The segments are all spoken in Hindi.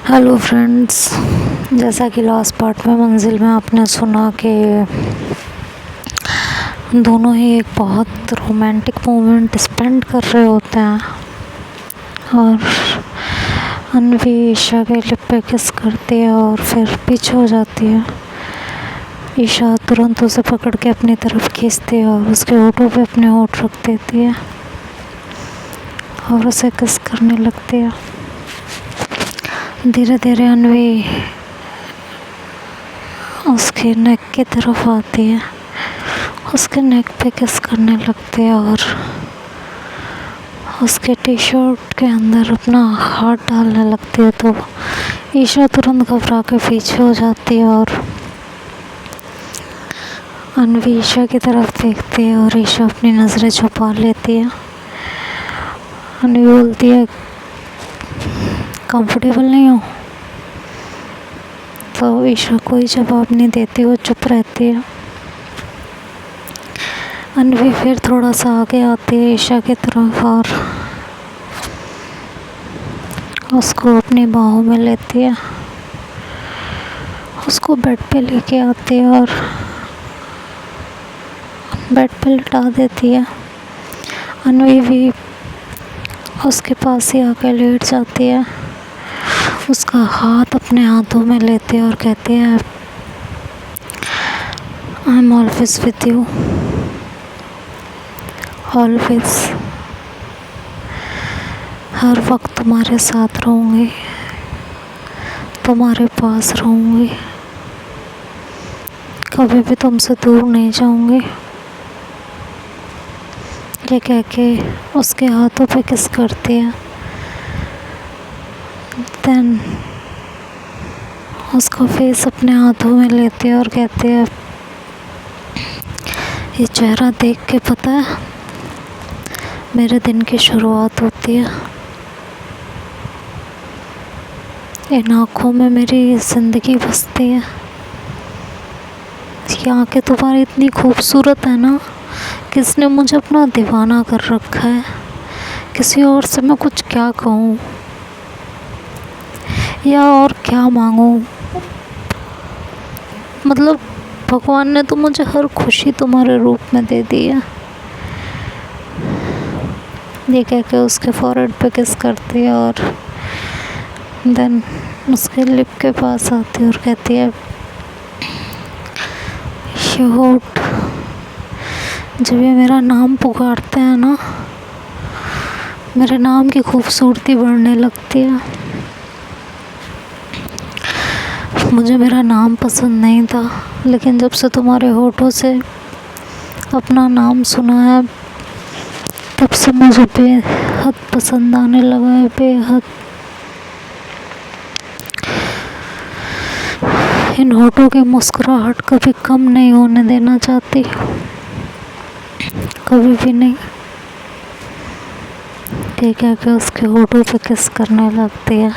हेलो फ्रेंड्स, जैसा कि लास्ट पार्ट में मंजिल में आपने सुना कि दोनों ही एक बहुत रोमांटिक मोमेंट स्पेंड कर रहे होते हैं और अनवी ईशा के लिप पे किस करती है और फिर पीछे हो जाती है। ईशा तुरंत उसे पकड़ के अपनी तरफ खींचती है और उसके होठों पे अपने होठ रख देती है और उसे किस करने लगती है। धीरे धीरे अनवी उसके नेक की तरफ आती है, उसके नेक पे किस करने लगती है और उसके टी शर्ट के अंदर अपना हाथ डालने लगती है। तो ईशा तुरंत घबरा के पीछे हो जाती है और अनवी ईशा की तरफ देखती है और ईशा अपनी नज़रें छुपा लेती है। अनवी बोलती है, कंफर्टेबल नहीं हो? तो ईशा कोई जवाब नहीं देती, वो चुप रहती है। अनवी फिर थोड़ा सा आगे आती है ईशा की तरफ और उसको अपनी बाहों में लेती है, उसको बेड पे लेके आती है और बेड पे लिटा देती है। अनवी भी उसके पास ही आके लेट जाती है, उसका हाथ अपने हाथों में लेती है और कहती है, I am always with you, always, हर वक्त तुम्हारे साथ रहूँगी, तुम्हारे पास रहूँगी, कभी भी तुमसे दूर नहीं जाऊँगी। ये कह के उसके हाथों पे किस करती है। देन उसका फेस अपने हाथों में लेती है और कहती है, ये चेहरा देख के पता है मेरे दिन की शुरुआत होती है, इन आँखों में मेरी ज़िंदगी बसती है। ये आँखें तुम्हारी इतनी खूबसूरत है ना, किसने मुझे अपना दीवाना कर रखा है। किसी और से मैं कुछ क्या कहूँ या और क्या मांगूँ, मतलब भगवान ने तो मुझे हर खुशी तुम्हारे रूप में दे दी है। ये कह के उसके फॉरहेड पे किस करती है और देन उसके लिप के पास आती है और कहती है, ये होठ जब ये मेरा नाम पुकारते हैं ना, मेरे नाम की खूबसूरती बढ़ने लगती है। मुझे मेरा नाम पसंद नहीं था, लेकिन जब से तुम्हारे होठों से अपना नाम सुना है, तब से मुझे बेहद पसंद आने लगा है, बेहद। इन होठों की मुस्कुराहट कभी कम नहीं होने देना चाहती, कभी भी नहीं। ये कह के उसके होठों पे किस करने लगती है,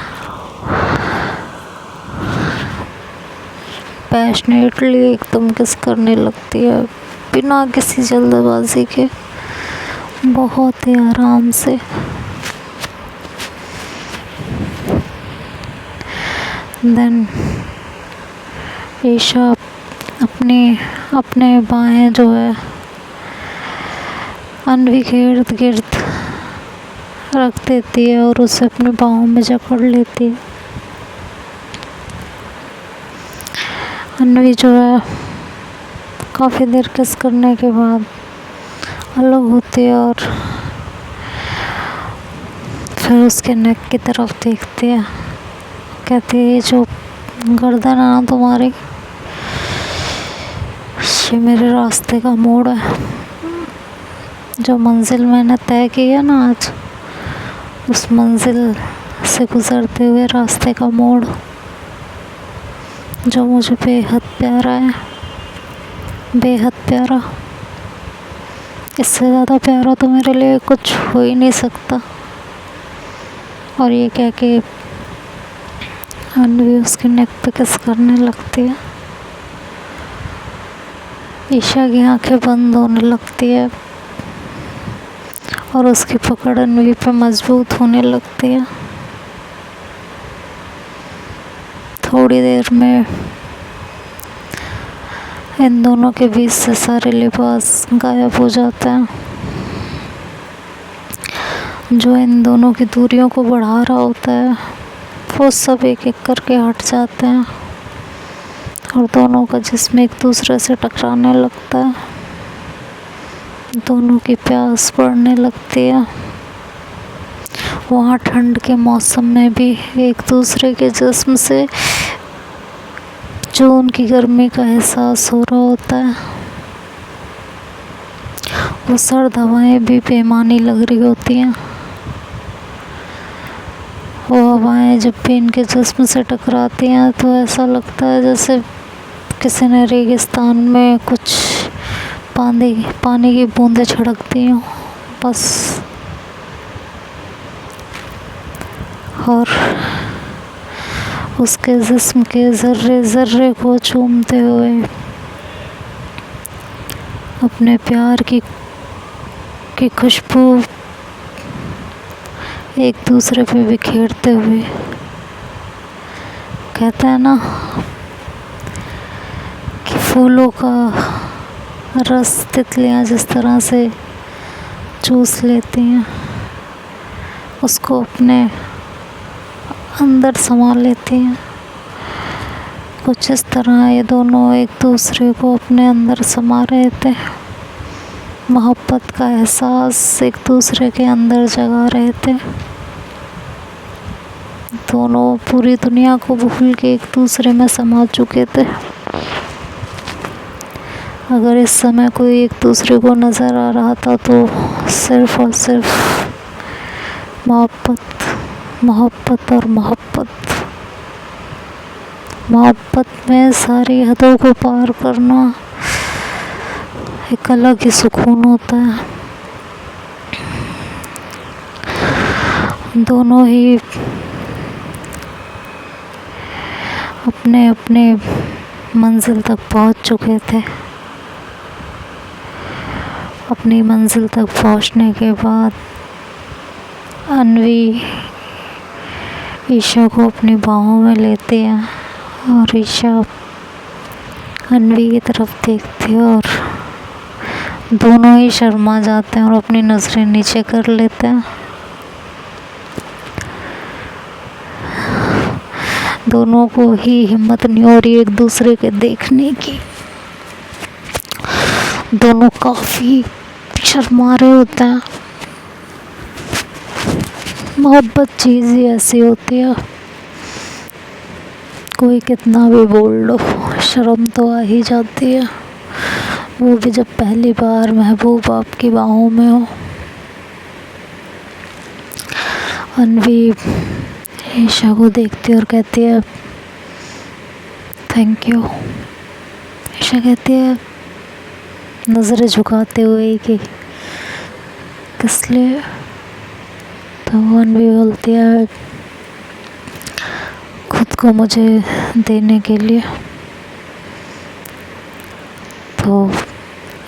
पैशनेटली एकदम किस करने लगती है, बिना किसी जल्दबाजी के, बहुत ही आराम से। देन ईशा अपने बाहें जो है अनवी के इर्द गिर्द रख देती है और उसे अपने बाहों में जकड़ लेती है। अनवी जो है काफ़ी देर किस करने के बाद अलग होती है और फिर उसके नेक की तरफ देखती है, कहती है, ये जो गर्दन है ना तुम्हारी, ये मेरे रास्ते का मोड़ है। जो मंजिल मैंने तय की है ना आज, उस मंजिल से गुज़रते हुए रास्ते का मोड़, जो मुझे बेहद प्यारा है, बेहद प्यारा। इससे ज़्यादा प्यारा तो मेरे लिए कुछ हो ही नहीं सकता। और ये कह के अनवी उसके नेक पे किस करने लगती है। ईशा की आंखें बंद होने लगती है और उसकी पकड़ अनवी पे मजबूत होने लगती है। थोड़ी देर में इन दोनों के बीच से सारे लिबास गायब हो जाते हैं। जो इन दोनों की दूरियों को बढ़ा रहा होता है वो सब एक एक करके हट जाते हैं और दोनों का जिस्म एक दूसरे से टकराने लगता है। दोनों की प्यास बढ़ने लगती है। वहाँ ठंड के मौसम में भी एक दूसरे के जिस्म से जो उनकी गर्मी का एहसास हो रहा होता है, वो सर्द हवाएं भी बेमानी लग रही होती हैं। वो हवाएं जब भी इनके जिस्म से टकराती हैं तो ऐसा लगता है जैसे किसी ने रेगिस्तान में कुछ पानी की बूंदें छिड़कती हों बस। और उसके जिस्म के ज़र्रे ज़र्रे को चूमते हुए अपने प्यार की खुशबू एक दूसरे पे बिखेरते हुए, कहते हैं ना कि फूलों का रस तितलियाँ जिस तरह से चूस लेती हैं, उसको अपने अंदर समा लेती हैं, कुछ इस तरह ये दोनों एक दूसरे को अपने अंदर समा रहे थे। मोहब्बत का एहसास एक दूसरे के अंदर जगा रहे थे। दोनों पूरी दुनिया को भूल के एक दूसरे में समा चुके थे। अगर इस समय कोई एक दूसरे को नज़र आ रहा था तो सिर्फ और सिर्फ मोहब्बत और मोहब्बत में सारी हदों को पार करना एक अलग ही सुकून होता है। दोनों ही अपने अपने मंजिल तक पहुंच चुके थे। अपनी मंजिल तक पहुंचने के बाद अन्वी ईशा को अपनी बाहों में लेती है और ईशा अन्वी की तरफ देखती है और दोनों ही शर्मा जाते हैं और अपनी नज़रें नीचे कर लेते हैं। दोनों को ही हिम्मत नहीं हो रही एक दूसरे के देखने की। दोनों काफ़ी शर्मा रहे होते हैं। मोहब्बत चीज़ ही ऐसी होती है, कोई कितना भी बोल लो शर्म तो आ ही जाती है, वो भी जब पहली बार महबूब आपकी बाहों में हो। अन्वी ईशा को देखती है और कहती है थैंक यू। ईशा कहती है नज़रें झुकाते हुए कि किस लिए? तो अन्वी बोलती है खुद को मुझे देने के लिए। तो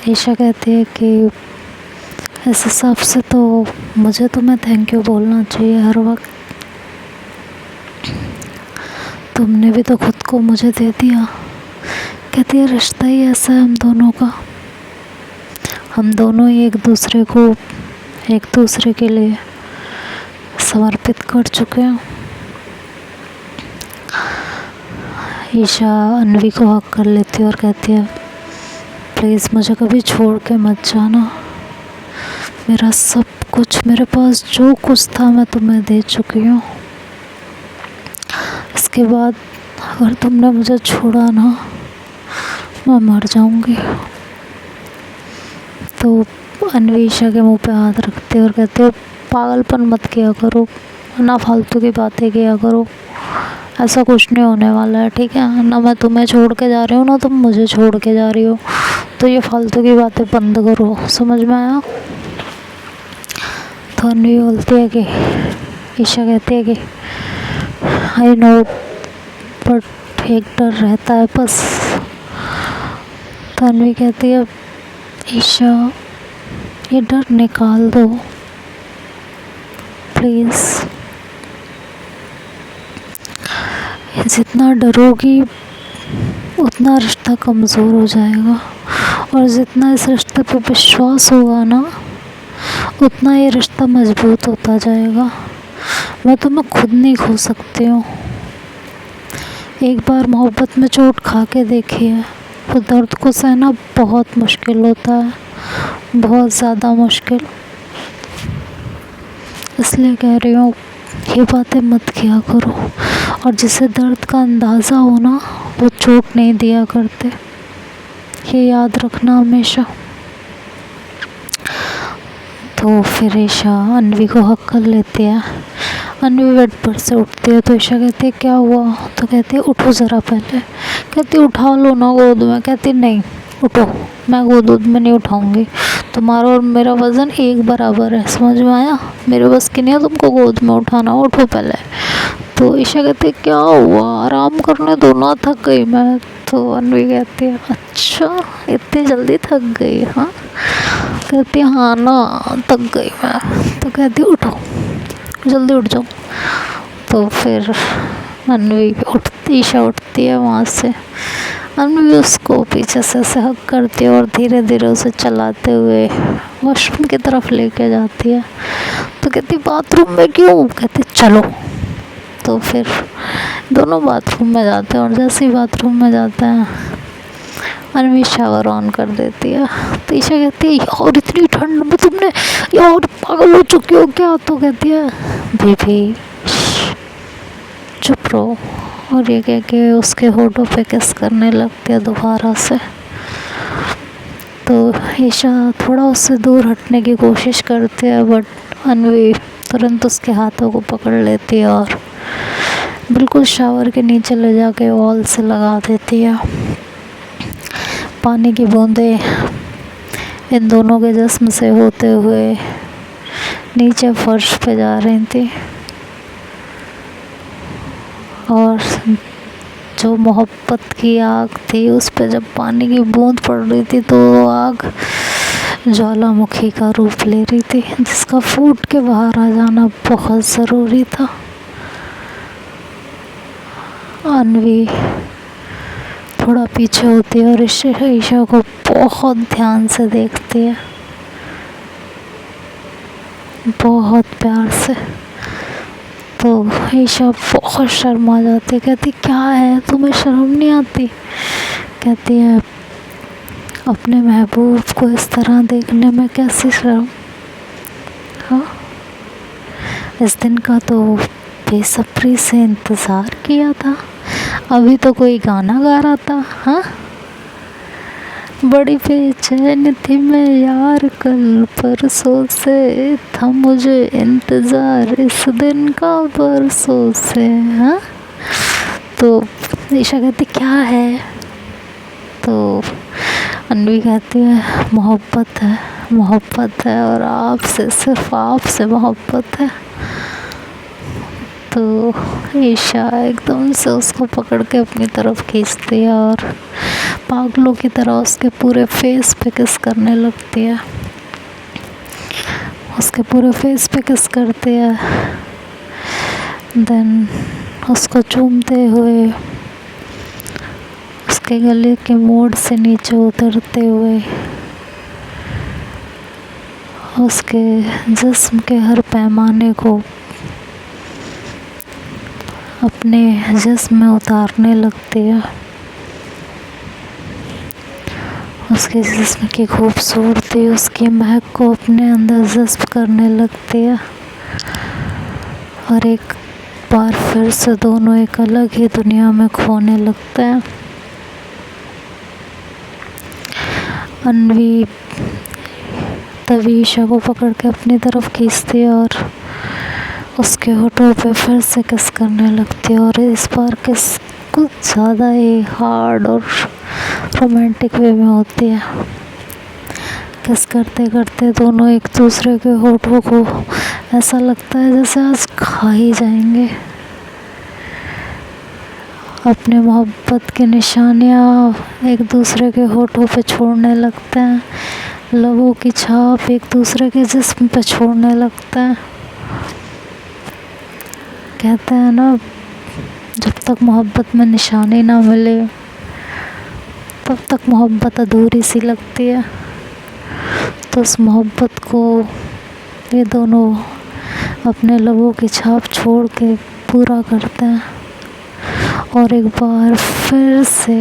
ईशा कहती है कि इस हिसाब से तो मुझे तुम्हें थैंक यू बोलना चाहिए हर वक्त। तुमने भी तो खुद को मुझे दे दिया। कहती है रिश्ता ही ऐसा है हम दोनों का, हम दोनों ही एक दूसरे को एक दूसरे के लिए समर्पित कर चुके हैं। ईशा अन्वी को हक कर लेती है और कहती है प्लीज़ मुझे कभी छोड़ के मत जाना। मेरा सब कुछ, मेरे पास जो कुछ था मैं तुम्हें दे चुकी हूँ। इसके बाद अगर तुमने मुझे छोड़ा ना, मैं मर जाऊँगी। तो अन्वी ईशा के मुंह पे हाथ रखते और कहते हो पागलपन मत किया करो, ना फालतू की बातें किया करो, ऐसा कुछ नहीं होने वाला है, ठीक है ना? मैं तुम्हें छोड़ के जा रही हूँ ना तुम मुझे छोड़ के जा रही हो, तो ये फालतू की बातें बंद करो, समझ में आया? तो अन्वी बोलती है कि ईशा कहती है कि आई नो बट एक डर रहता है बस। तो अन्वी कहती है ईशा ये डर निकाल दो प्लीज़। जितना डरोगी उतना रिश्ता कमज़ोर हो जाएगा, और जितना इस रिश्ते पे विश्वास होगा ना उतना ये रिश्ता मजबूत होता जाएगा। मैं तुम्हें खुद नहीं खो सकती हूँ। एक बार मोहब्बत में चोट खा के देखिए, तो दर्द को सहना बहुत मुश्किल होता है, बहुत ज़्यादा मुश्किल। इसलिए कह रही हूँ, ये बातें मत किया करो। और जिसे दर्द का अंदाज़ा हो ना, वो चोट नहीं दिया करते, ये याद रखना हमेशा। तो फिर ईशा अन्वी को हक कर लेती है। अन्वी बेड पर से उठती है तो ईशा कहती है क्या हुआ? तो कहती है उठो ज़रा पहले। कहती उठा लो ना गोद में। कहती नहीं उठो, मैं गोद में नहीं उठाऊंगी, तुम्हारा और मेरा वज़न एक बराबर है, समझ में आया? मेरे बस की नहीं है तुमको गोद में उठाना, उठो पहले। तो ईशा कहती है क्या हुआ, आराम करने दो ना, थक गई मैं। तो अन्वी कहती है अच्छा इतनी जल्दी थक गई? हाँ। कहती है हाँ ना थक गई मैं। तो कहती उठो, जल्दी उठ जाओ। तो फिर ईशा उठती है वहाँ से। अन्वी उसको पीछे से ऐसे हक करती है और धीरे धीरे उसे चलाते हुए वॉशरूम की तरफ लेके जाती है। तो कहती बाथरूम में क्यों? कहती चलो। तो फिर दोनों बाथरूम में जाते हैं, और जैसे ही बाथरूम में जाते हैं अन्वी शावर ऑन कर देती है। तो ईशा कहती है यार इतनी ठंड में तुमने, यार पागल हो चुकी हो क्या? तो कहती है बेबी चुप रहो। और ये कह के उसके होठों पे किस करने लगती है दोबारा से। तो ईशा थोड़ा उससे दूर हटने की कोशिश करती है, बट अन्वी तुरंत उसके हाथों को पकड़ लेती है और बिल्कुल शावर के नीचे ले जाके वॉल से लगा देती है। पानी की बूंदें इन दोनों के जिस्म से होते हुए नीचे फर्श पे जा रही थी, और जो मोहब्बत की आग थी उस पे जब पानी की बूंद पड़ रही थी तो वो आग ज्वालामुखी का रूप ले रही थी, जिसका फूट के बाहर आ जाना बहुत ज़रूरी था। अन्वी थोड़ा पीछे होती है और ईशा को बहुत ध्यान से देखती है, बहुत प्यार से। तो ईशा बहुत शर्मा जाती है। कहती क्या है तुम्हें शर्म नहीं आती? कहती है अपने महबूब को इस तरह देखने में कैसी शर्म। हाँ, इस दिन का तो बेसब्री से इंतज़ार किया था, अभी तो कोई गाना गा रहा था। हाँ, बड़ी बेचैन थी मैं यार, कल परसों से था मुझे इंतज़ार इस दिन का बरसों से। हाँ, तो ईशा कहती क्या है? तो अन्वी कहती है मोहब्बत है, मोहब्बत है, और आपसे, सिर्फ आपसे मोहब्बत है। तो ईशा एकदम से उसको पकड़ के अपनी तरफ खींचती है और पागलों की तरह उसके पूरे फेस पे किस करने लगती है, उसके पूरे फेस पे किस करती है। देन उसको चूमते हुए उसके गले के मोड़ से नीचे उतरते हुए उसके जिस्म के हर पैमाने को अपने जिस्म में उतारने लगती है, उसके जिस्म की खूबसूरती, उसकी महक को अपने अंदर जज्ब करने लगती है। और एक बार फिर से दोनों एक अलग ही दुनिया में खोने लगते हैं। अन्वी तभी ईशा को पकड़ के अपनी तरफ खींचती है और उसके होठों पे फिर से किस करने लगती है, और इस बार किस कुछ ज़्यादा ही हार्ड और रोमांटिक वे में होती है। किस करते करते दोनों एक दूसरे के होठों को ऐसा लगता है जैसे आज खा ही जाएंगे। अपने मोहब्बत की निशानियाँ एक दूसरे के होठों पे छोड़ने लगते हैं, लबों की छाप एक दूसरे के जिस्म पे छोड़ने लगते हैं। कहते हैं ना जब तक मोहब्बत में निशानी ना मिले तब तक मोहब्बत अधूरी सी लगती है। तो उस मोहब्बत को ये दोनों अपने लबों की छाप छोड़ के पूरा करते हैं और एक बार फिर से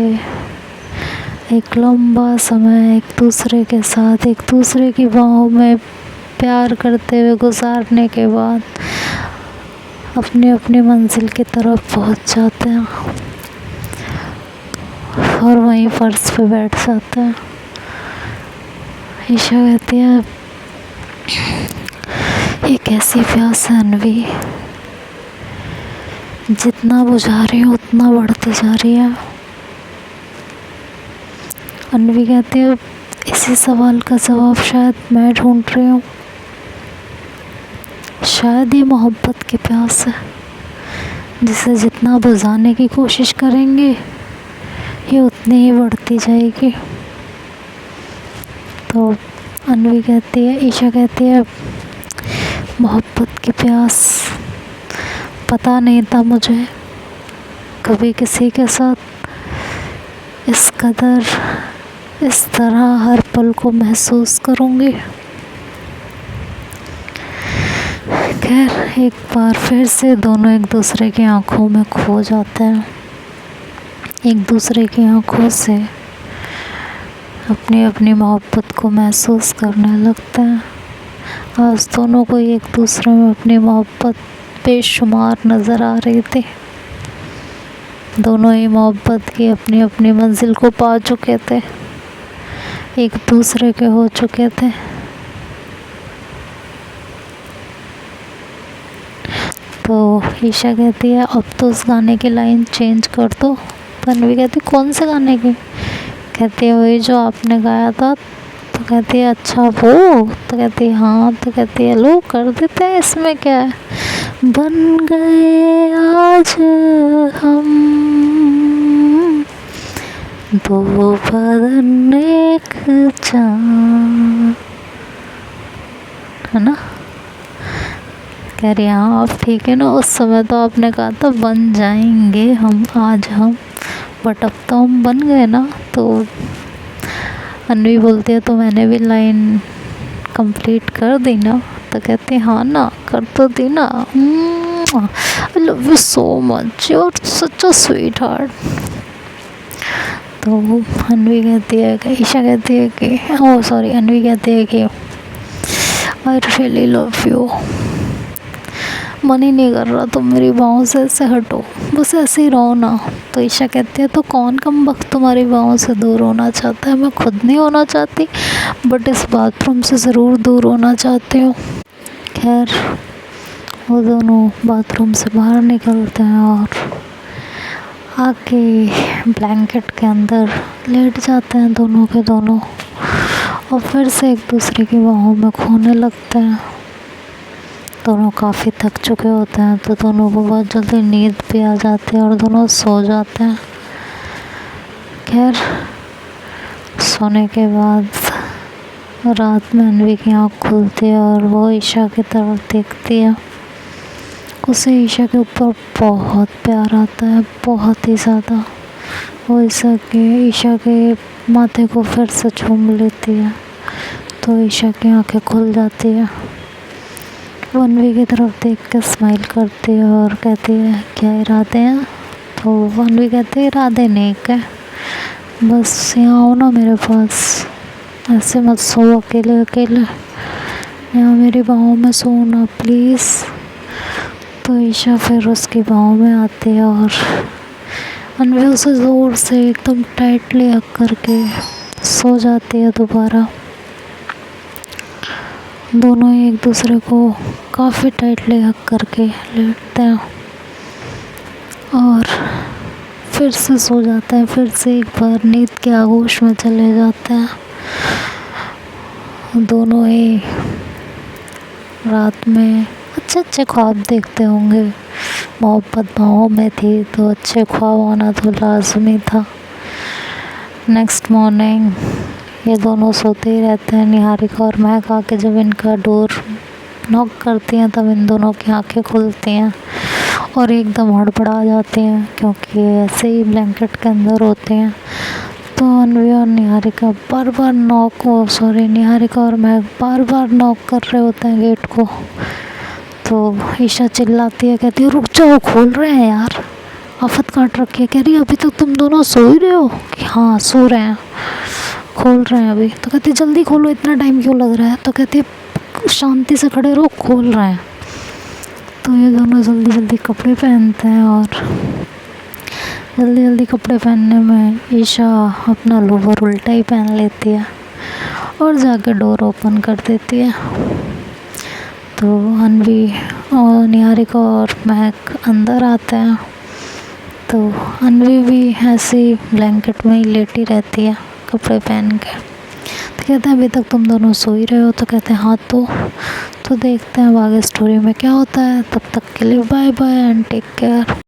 एक लंबा समय एक दूसरे के साथ एक दूसरे की बाहों में प्यार करते हुए गुजारने के बाद अपनी अपनी मंजिल की तरफ पहुंच जाते हैं और वहीं फर्श पे बैठ जाते हैं। ईशा कहती है, ये कैसी प्यास है अनवी, जितना बुझा रही हूँ उतना बढ़ती जा रही है। अनवी कहती है, इसी सवाल का जवाब शायद मैं ढूंढ रही हूँ। शायद ये मोहब्बत की प्यास है जिसे जितना बुझाने की कोशिश करेंगे ये उतनी ही बढ़ती जाएगी। तो अनवी कहती है, ईशा कहती है, मोहब्बत की प्यास पता नहीं था मुझे कभी किसी के साथ इस कदर इस तरह हर पल को महसूस करूँगी। खैर एक बार फिर से दोनों एक दूसरे की आंखों में खो जाते हैं, एक दूसरे की आंखों से अपनी अपनी मोहब्बत को महसूस करने लगते हैं। आज दोनों को एक दूसरे में अपनी मोहब्बत बेशुमार नज़र आ रही थी। दोनों ही मोहब्बत की अपनी अपनी मंजिल को पा चुके थे, एक दूसरे के हो चुके थे। तो ईशा कहती है, अब तो उस गाने की लाइन चेंज कर दो। तन्वी कहती, कौन से गाने की? कहती है, वही जो आपने गाया था। तो कहती है, अच्छा वो? तो कहती है, हाँ। तो कहती है, लो कर देते हैं, इसमें क्या है। बन गए आज हम दो बदन एक जान, है ना। कह रही, हाँ आप ठीक है ना। उस समय तो आपने कहा था बन जाएंगे हम आज हम, बट अब तो हम बन गए ना। तो अनवी बोलती है, तो मैंने भी लाइन कंप्लीट कर दी ना। तो कहती है, हाँ ना, कर तो दी ना। I love you so much, you are such a sweetheart. तो अनवी कहती है कि, ईशा कहती है कि, ओ सॉरी, अनवी कहती है कि आई रियली लव यू, मन ही नहीं कर रहा तुम मेरी बाहों से ऐसे हटो, बस ऐसे ही रहो ना। तो ईशा कहती है, तो कौन कम वक्त तुम्हारी बाहों से दूर होना चाहता है। मैं खुद नहीं होना चाहती, बट इस बाथरूम से ज़रूर दूर होना चाहती हूँ। खैर वो दोनों बाथरूम से बाहर निकलते हैं और आके ब्लैंकेट के अंदर लेट जाते हैं दोनों के दोनों, और फिर से एक दूसरे की बाहों में खोने लगते हैं। दोनों काफ़ी थक चुके होते हैं, तो दोनों को बहुत जल्दी नींद भी आ जाती है और दोनों सो जाते हैं। खैर सोने के बाद रात में अनवी की आँख खुलती है और वो ईशा की तरफ देखती है। उसे ईशा के ऊपर बहुत प्यार आता है, बहुत ही ज़्यादा। वो ईशा के माथे को फिर से चूम लेती है, तो ईशा की आंखें खुल जाती है। वो अनवी की तरफ देख कर स्माइल करती है और कहती है, क्या इरादे हैं। तो अनवी कहती है, इरादे नेक है, बस यहाँ आओ ना मेरे पास, ऐसे मत सो अकेले अकेले, यहाँ मेरी बाहों में सो ना प्लीज़। तो ईशा फिर उसकी बाहों में आती है और अनवी उसे ज़ोर से एकदम टाइटली हग करके सो जाती है दोबारा। दोनों ही एक दूसरे को काफ़ी टाइटली हग करके लेटते हैं और फिर से सो जाते हैं। फिर से एक बार नींद के आगोश में चले जाते हैं। दोनों ही रात में अच्छे अच्छे ख्वाब देखते होंगे। मोहब्बत बाहों में थी तो अच्छे ख्वाब आना तो लाजमी था। नेक्स्ट मॉर्निंग ये दोनों सोते ही रहते हैं। निहारिका और महक आके जब इनका डोर नॉक करती हैं तब इन दोनों की आंखें खुलती हैं और एकदम हड़बड़ा जाते हैं क्योंकि ऐसे ही ब्लैंकेट के अंदर होते हैं। तो अनवी और निहारिका बार बार निहारिका और महक बार बार नॉक कर रहे होते हैं गेट को। तो ईशा चिल्लाती है, कहती है रुक जाओ, खोल रहे हैं यार, आफत काट रखी है। कह रही है अभी तक तुम दोनों सो ही रहे हो? कि हाँ सो रहे हैं, खोल रहे हैं अभी। तो कहती है जल्दी खोलो, इतना टाइम क्यों लग रहा है? तो कहती है शांति से खड़े रहो, खोल रहे हैं। तो ये दोनों जल्दी जल्दी कपड़े पहनते हैं और जल्दी जल्दी कपड़े पहनने में ईशा अपना लोवर उल्टा ही पहन लेती है और जाके डोर ओपन कर देती है। तो अनवी और निहारिका और महक अंदर आते हैं। तो अनवी भी ऐसी ब्लैंकेट में ही लेटी रहती है कपड़े पहन के। तो कहते हैं अभी तक तुम दोनों सो ही रहे हो? तो कहते हैं हाँ। तो देखते हैं आगे स्टोरी में क्या होता है। तब तक के लिए bye bye and take care.